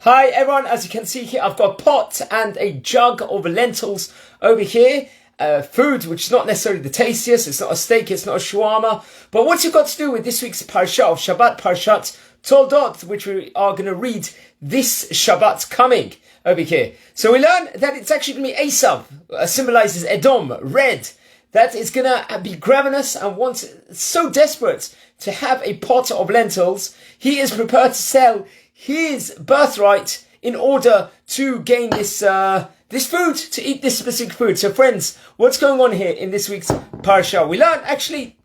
Hi everyone, as you can see here, I've got a pot and a jug of lentils over here. Food which is not necessarily the tastiest, it's not a steak, it's not a shawarma. But what's it got to do with this week's Parsha of Shabbat, Parshat Toldot, which we are going to read this Shabbat coming over here. So we learn that it's actually going to be Esav, symbolizes Edom, red, that is going to be ravenous and wants so desperate to have a pot of lentils, he is prepared to sell his birthright in order to gain this food, to eat this specific food. So friends, what's going on here in this week's Parsha? We learn actually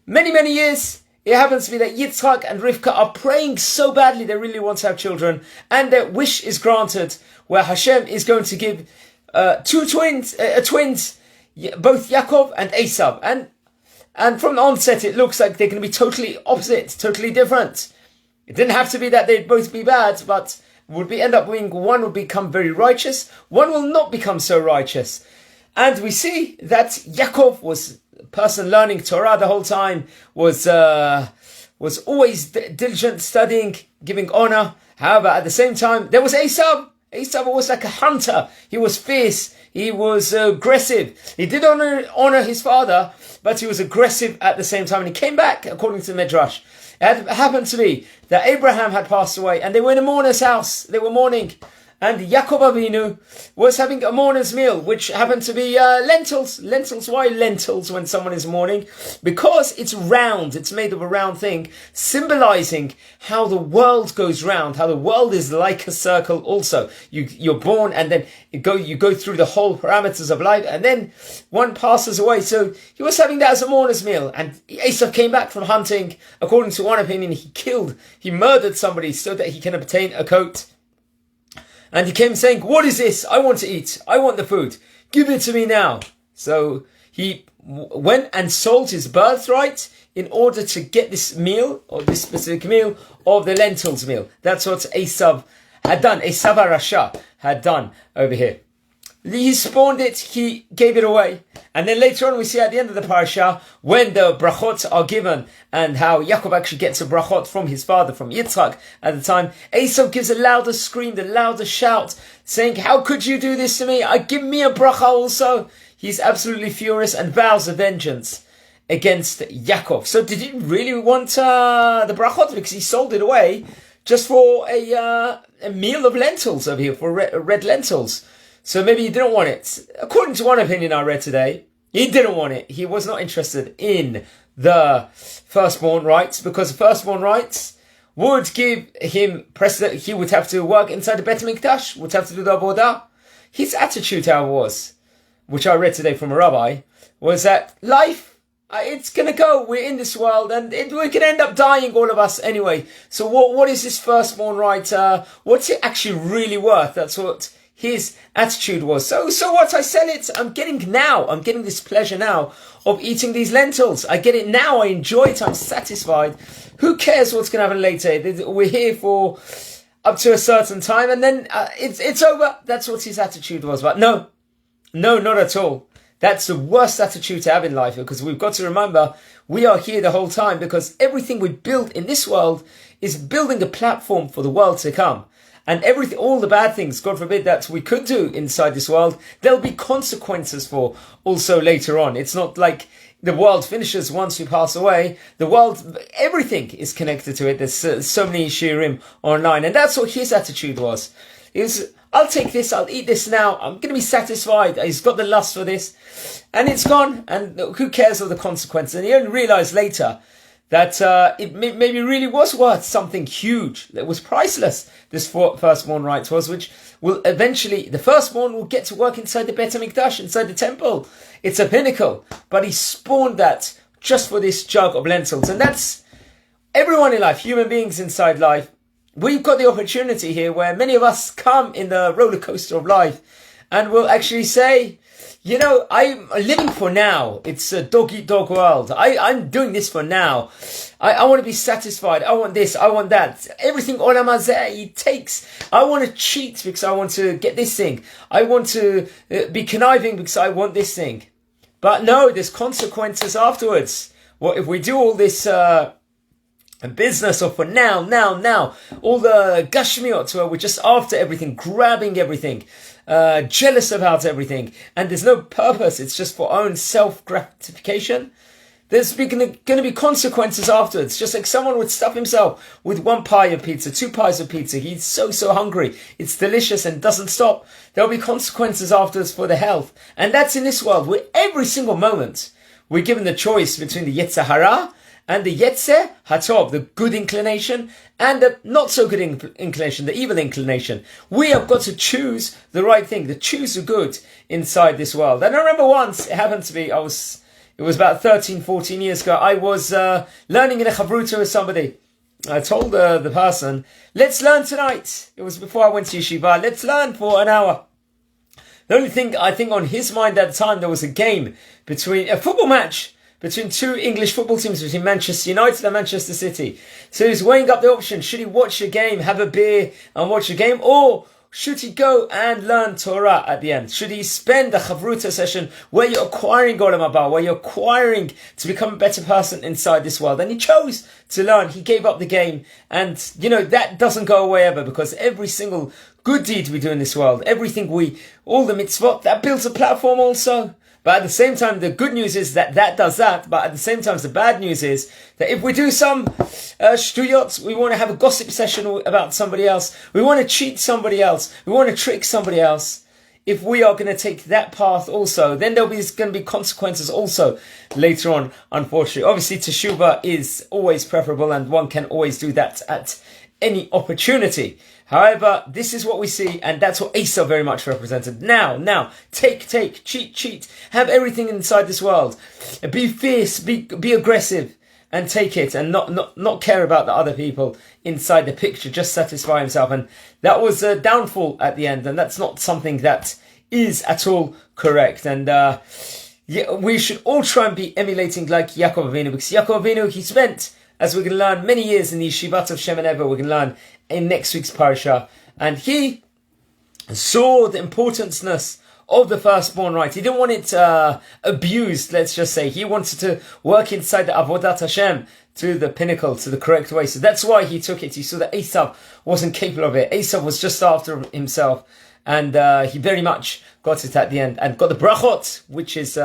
many years, it happens to be that Yitzchak and Rivkah are praying so badly they really want to have children, and their wish is granted, where Hashem is going to give twins, both Yaakov and Esav. And from the onset, it looks like they're going to be totally opposite, totally different. It didn't have to be that they'd both be bad, but would be end up being one will become very righteous, one will not become so righteous. And we see that Yaakov was a person learning Torah the whole time, was always diligent, studying, giving honor. However, at the same time, there was Esav. Esav was like a hunter. He was fierce. He was aggressive. He did honor his father, but he was aggressive at the same time. And he came back, according to the Midrash. It happened to be that Avraham had passed away and they were in a mourner's house. They were mourning. And Yaakov Avinu was having a mourner's meal, which happened to be lentils. Lentils. Why lentils when someone is mourning? Because it's round. It's made of a round thing, symbolizing how the world goes round, how the world is like a circle also. You're born and then you go through the whole parameters of life and then one passes away. So he was having that as a mourner's meal. And Esav came back from hunting. According to one opinion, he murdered somebody so that he can obtain a coat. And he came saying, what is this? I want to eat. I want the food. Give it to me now. So he went and sold his birthright in order to get this meal, or this specific meal, of the lentils meal. That's what Esav had done. Esav HaRasha had done over here. He spawned it, he gave it away. And then later on we see at the end of the parasha, when the brachot are given, and how Yaakov actually gets a brachot from his father, from Yitzchak at the time, Esav gives a louder scream, the louder shout, saying, how could you do this to me? Give me a bracha also. He's absolutely furious and vows a vengeance against Yaakov. So did he really want the brachot? Because he sold it away just for a meal of lentils over here, for red lentils. So maybe he didn't want it. According to one opinion I read today, he didn't want it. He was not interested in the firstborn rights, because the firstborn rights would give him precedent. He would have to work inside the Bet HaMikdash, would have to do the Avodah. His attitude, however, was, which I read today from a rabbi, was that life, it's going to go. We're in this world and we're going to end up dying, all of us anyway. So what is this firstborn right? What's it actually really worth? That's what his attitude was. So what? I sell it. I'm getting this pleasure now of eating these lentils. I get it now. I enjoy it. I'm satisfied. Who cares what's going to happen later? We're here for up to a certain time and then it's over. That's what his attitude was. But no, not at all. That's the worst attitude to have in life, because we've got to remember we are here the whole time, because everything we build in this world is building a platform for the world to come. And everything, all the bad things, God forbid, that we could do inside this world, there'll be consequences for also later on. It's not like the world finishes once we pass away. The world, everything is connected to it. There's so many shiurim online. And that's what his attitude was. I'll take this, I'll eat this now. I'm going to be satisfied. He's got the lust for this. And it's gone. And who cares of the consequences? And he only realized later that it maybe really was worth something huge. That was priceless, this firstborn rights was, which will eventually, the firstborn will get to work inside the Bet HaMikdash, inside the temple. It's a pinnacle. But he spawned that just for this jug of lentils. And that's everyone in life, human beings inside life. We've got the opportunity here where many of us come in the roller coaster of life and will actually say, you know, I'm living for now. It's a dog-eat-dog world. I'm doing this for now. I want to be satisfied. I want this. I want that. Everything olam hazeh it takes. I want to cheat because I want to get this thing. I want to be conniving because I want this thing. But no, there's consequences afterwards. Well, if we do all this business, or for now, all the gashmiot where we're just after everything, grabbing everything, jealous about everything, and there's no purpose, it's just for own self-gratification, there's going to be consequences afterwards. Just like someone would stuff himself with 1 pie of pizza, 2 pies of pizza, he's so hungry, it's delicious and doesn't stop. There'll be consequences afterwards for the health. And that's in this world, where every single moment we're given the choice between the Yetzer Hara and the Yetzer Hatov, the good inclination, and the not so good inclination, the evil inclination. We have got to choose the right thing, to choose the good inside this world. And I remember once, it happened to be, it was about 13, 14 years ago, I was learning in a chavruta with somebody. I told the person, let's learn tonight. It was before I went to yeshiva. Let's learn for an hour. The only thing I think on his mind at the time, there was a football match between 2 English football teams, between Manchester United and Manchester City. So he's weighing up the option. Should he watch a game, have a beer and watch a game? Or should he go and learn Torah at the end? Should he spend a chavruta session where you're acquiring Olam Haba, where you're acquiring to become a better person inside this world? And he chose to learn. He gave up the game. And, that doesn't go away ever, because every single good deed we do in this world, all the mitzvot, that builds a platform also. But at the same time, the good news is that does that. But at the same time, the bad news is that if we do some shtuyot, we want to have a gossip session about somebody else, we want to cheat somebody else, we want to trick somebody else. If we are going to take that path also, then there's going to be consequences also later on, unfortunately. Obviously, teshuvah is always preferable, and one can always do that at any opportunity. However, this is what we see, and that's what Esav very much represented. Now, take, cheat, have everything inside this world. Be fierce, be aggressive, and take it, and not care about the other people inside the picture, just satisfy himself. And that was a downfall at the end, and that's not something that is at all correct. And we should all try and be emulating like Yaakov Avinu, because Yaakov Avinu, he spent, as we're going to learn, many years in the yeshivat of Shem and Ever. We're going to learn in next week's parasha, and he saw the importanceness of the firstborn right. He didn't want it abused, let's just say. He wanted to work inside the Avodat Hashem to the pinnacle, to the correct way. So that's why he took it. He saw that Esav wasn't capable of it. Esav was just after himself, and he very much got it at the end, and got the brachot, which is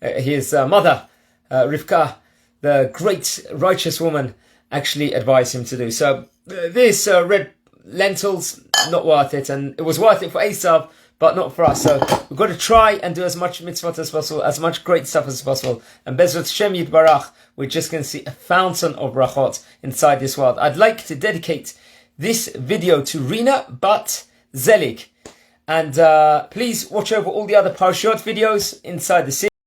his mother, Rivkah, the great righteous woman, actually advised him to do. So this red lentils, not worth it, and it was worth it for Esav, but not for us. So we've got to try and do as much mitzvot as possible, as much great stuff as possible. And Bezrat Hashem Yitbarach, we're just going to see a fountain of brachot inside this world. I'd like to dedicate this video to Rina Bat Zelig. And please watch over all the other Parshot videos inside the series.